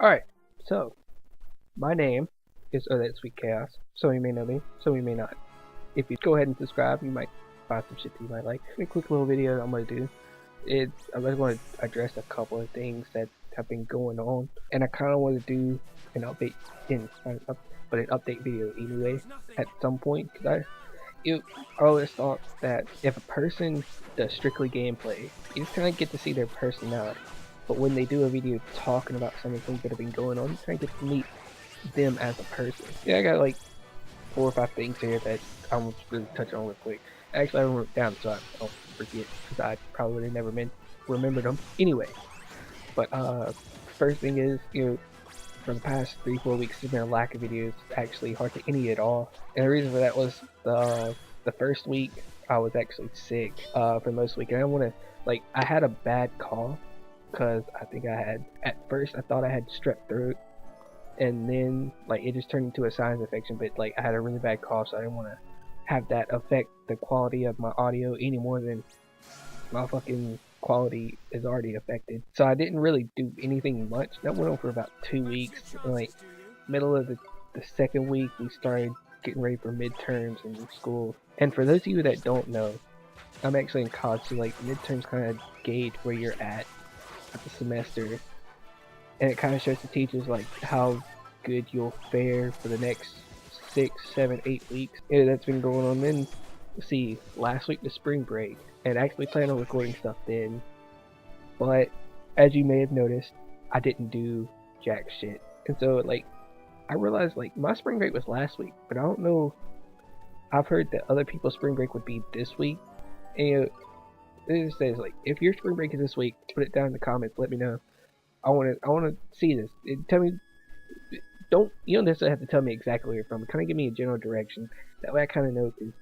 Alright, so my name is OhThatSweetChaos. Some of you may know me, some of you may not. If you go ahead and subscribe, you might find some shit that you might like. A quick little video I'm gonna do. I'm just gonna address a couple of things that have been going on, and I kind of want to do an update but an update video anyway at some point because I always thought that if a person does strictly gameplay, you just kind of get to see their personality. But when they do a video talking about some of the things that have been going on, you kind of get to meet them as a person. Yeah, I got like 4 or 5 things here that I'm going to touch on real quick. Actually, I wrote them down so I don't forget, because I probably would have never remembered them anyway. But first thing is, for the past 3-4 weeks, there's been a lack of videos, actually hardly any at all. And the reason for that was the first week I was actually sick for most of the week, and I had a bad cough. Because I think at first I thought I had strep throat, and then it just turned into a sinus infection, but I had a really bad cough, so I didn't want to have that affect the quality of my audio any more than my fucking quality is already affected. So I didn't really do anything much. That went on for about 2 weeks. Middle of the second week, we started getting ready for midterms in school. And for those of you that don't know, I'm actually in college, so midterms kind of gauge where you're at the semester, and it kind of shows the teachers how good you'll fare for the next 6, 7, 8 weeks. Yeah, that's been going on. Then see, last week the spring break, and I actually planned on recording stuff then, but as you may have noticed, I didn't do jack shit. And so I realized my spring break was last week, but I don't know. I've heard that other people's spring break would be this week, and it says if your spring break is this week, put it down in the comments. Let me know. I want to see this. Tell me. You don't necessarily have to tell me exactly where you're from. Kind of give me a general direction. That way I kind of know, because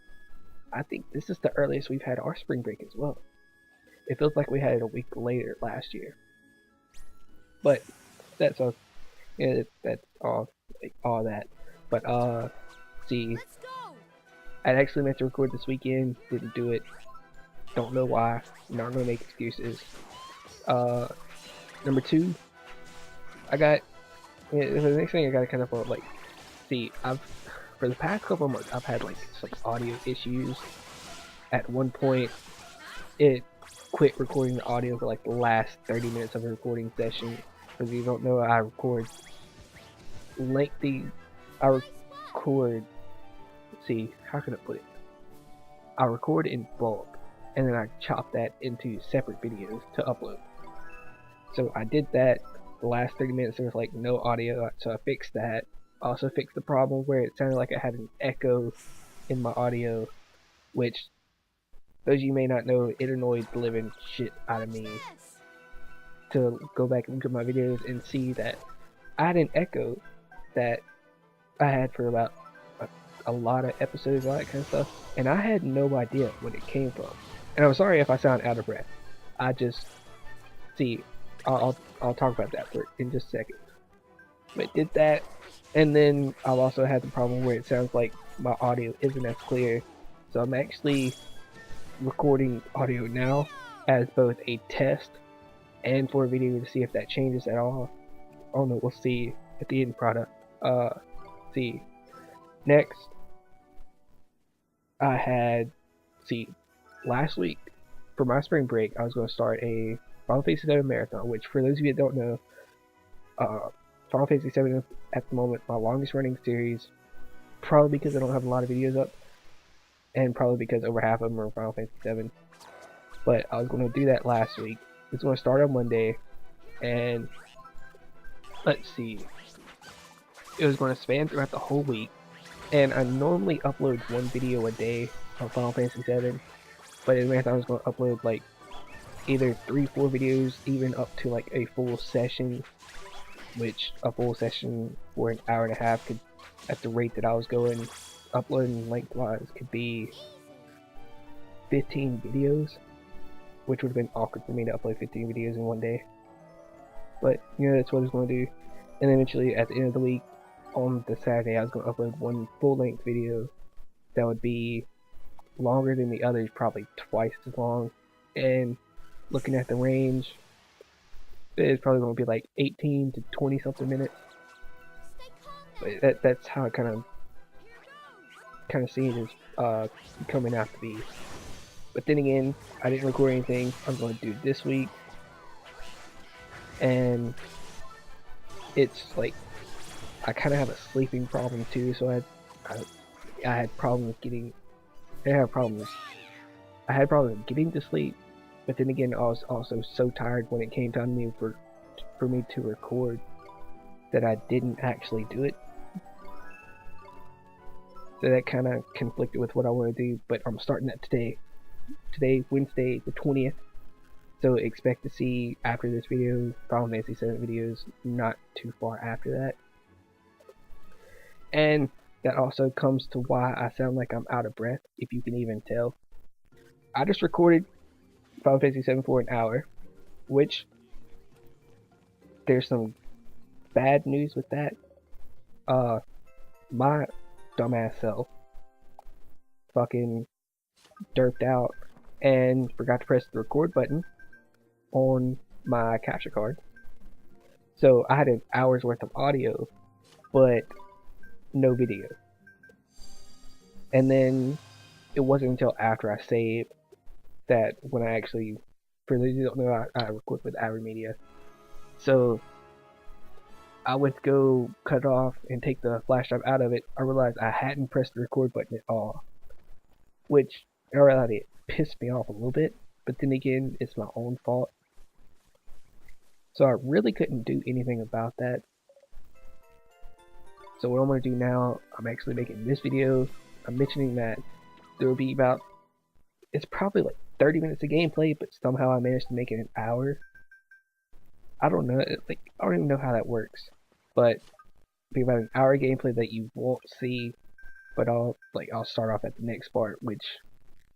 I think this is the earliest we've had our spring break as well. It feels like we had it a week later last year. But that's all. Yeah, that's all. All that. But see, I'd actually meant to record this weekend. Didn't do it. Don't know why. Not gonna make excuses. Number 2, I got. The next thing I gotta kind of see. For the past couple of months, I've had some audio issues. At one point, it quit recording the audio for the last 30 minutes of a recording session. For those of you who don't know, I record lengthy. I record. Let's see, how can I put it? I record in bulk, and then I chop that into separate videos to upload. So I did that. The last 30 minutes there was no audio, so I fixed that. I also fixed the problem where it sounded like I had an echo in my audio, which, those of you may not know, it annoyed the living shit out of me to go back and look at my videos and see that I had an echo that I had for about a lot of episodes, all that kind of stuff, and I had no idea where it came from. And I'm sorry if I sound out of breath. I just see. I'll talk about that in just a second. But did that, and then I've also had the problem where it sounds like my audio isn't as clear. So I'm actually recording audio now as both a test and for a video to see if that changes at all. I don't know. We'll see at the end product. See. Next, I had last week for my spring break, I was going to start a Final Fantasy 7 marathon, which for those of you that don't know, Final Fantasy 7 is at the moment my longest running series, probably because I don't have a lot of videos up, and probably because over half of them are Final Fantasy 7. But I was going to do that last week. It's going to start on Monday, and let's see, it was going to span throughout the whole week, and I normally upload 1 video a day on Final Fantasy 7, but in marathon I was going to upload either 3-4 videos, even up to a full session, which a full session for an hour and a half could, at the rate that I was going, uploading lengthwise, could be 15 videos, which would have been awkward for me to upload 15 videos in one day. But that's what I was going to do. And eventually at the end of the week, on the Saturday, I was going to upload 1 full-length video that would be longer than the others, probably twice as long. And looking at the range, It's probably gonna be like 18 to 20 something minutes. But that's how I kind of see it as coming out to be. But then again, I didn't record anything. I'm going to do this week, and it's like I kind of have a sleeping problem too. So I had problems getting. I had problems getting to sleep. But then again, I was also so tired when it came time to me for me to record that I didn't actually do it. So that kind of conflicted with what I want to do. But I'm starting that today. Today, Wednesday the 20th. So expect to see after this video Final Fantasy 7 videos not too far after that. And that also comes to why I sound like I'm out of breath, if you can even tell. I just recorded Final Fantasy 7 for an hour, which there's some bad news with that. My dumbass self fucking derped out and forgot to press the record button on my capture card. So I had an hour's worth of audio, but no video. And then it wasn't until after I saved that when I actually, for those who don't know, I record with Media. So I went to go cut it off and take the flash drive out of it. I realized I hadn't pressed the record button at all, which I realized it pissed me off a little bit. But then again, it's my own fault. So I really couldn't do anything about that. So what I'm going to do now, I'm actually making this video. I'm mentioning that there will be about, it's probably like 30 minutes of gameplay, but somehow I managed to make it an hour. I don't know, like, I don't even know how that works. But it'll be about an hour gameplay that you won't see, but I'll start off at the next part, which,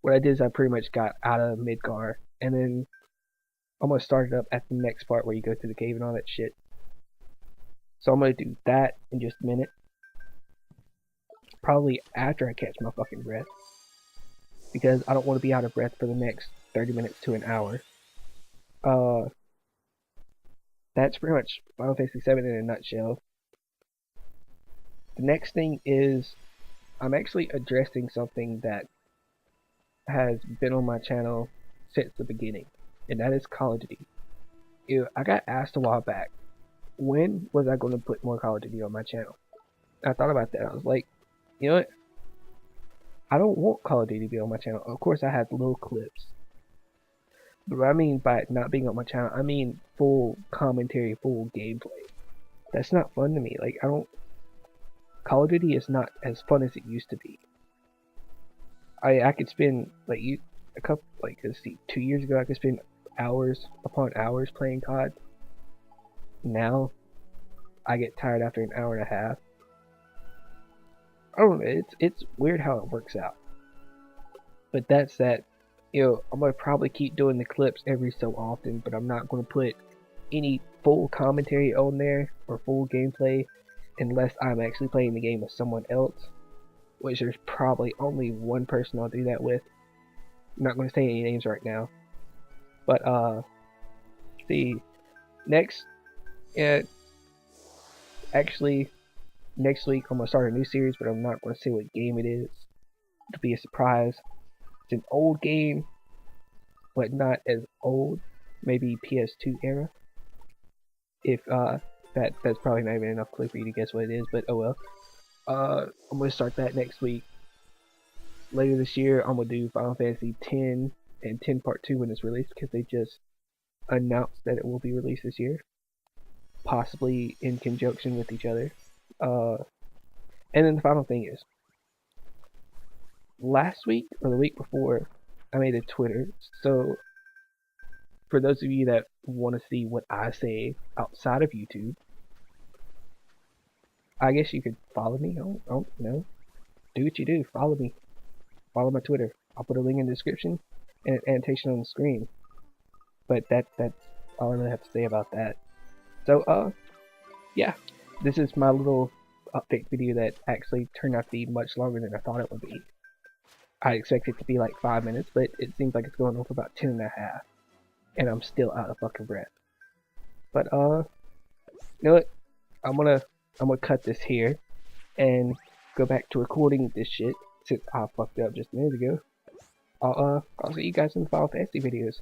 what I did is I pretty much got out of Midgar, and then I'm going to start it up at the next part where you go through the cave and all that shit. So I'm going to do that in just a minute. Probably after I catch my fucking breath. Because I don't want to be out of breath for the next 30 minutes to an hour. That's pretty much Final Fantasy 7 in a nutshell. The next thing is I'm actually addressing something that has been on my channel since the beginning, and that is Call of Duty. I got asked a while back, when was I going to put more Call of Duty on my channel? I thought about that. I was like, you know what? I don't want Call of Duty to be on my channel. Of course, I have little clips. But what I mean by it not being on my channel, I mean full commentary, full gameplay. That's not fun to me. Like, Call of Duty is not as fun as it used to be. I could spend, like, let's see, 2 years ago, I could spend hours upon hours playing COD. Now, I get tired after an hour and a half. I don't know, it's weird how it works out. But that's that. I'm going to probably keep doing the clips every so often, but I'm not going to put any full commentary on there or full gameplay unless I'm actually playing the game with someone else, which there's probably only one person I'll do that with. I'm not going to say any names right now. But, see, actually, next week I'm going to start a new series, but I'm not going to say what game it is. It'll be a surprise. It's an old game, but not as old. Maybe PS2 era. If that's probably not even enough clue for you to guess what it is, but oh well. I'm gonna start that next week. Later this year, I'm gonna do Final Fantasy X and 10 Part 2 when it's released, because they just announced that it will be released this year, possibly in conjunction with each other. And then the final thing is, last week or the week before, I made a Twitter. So for those of you that want to see what I say outside of YouTube, I guess you could follow me. I don't know. Do what you do. Follow me. Follow my Twitter. I'll put a link in the description and an annotation on the screen. But that's all I really have to say about that. So, yeah. This is my little update video that actually turned out to be much longer than I thought it would be. I expected it to be like 5 minutes, but it seems like it's going on for about 10 and a half. And I'm still out of fucking breath. But you know what? I'm gonna cut this here and go back to recording this shit since I fucked up just a minute ago. I'll see you guys in the Final Fantasy videos.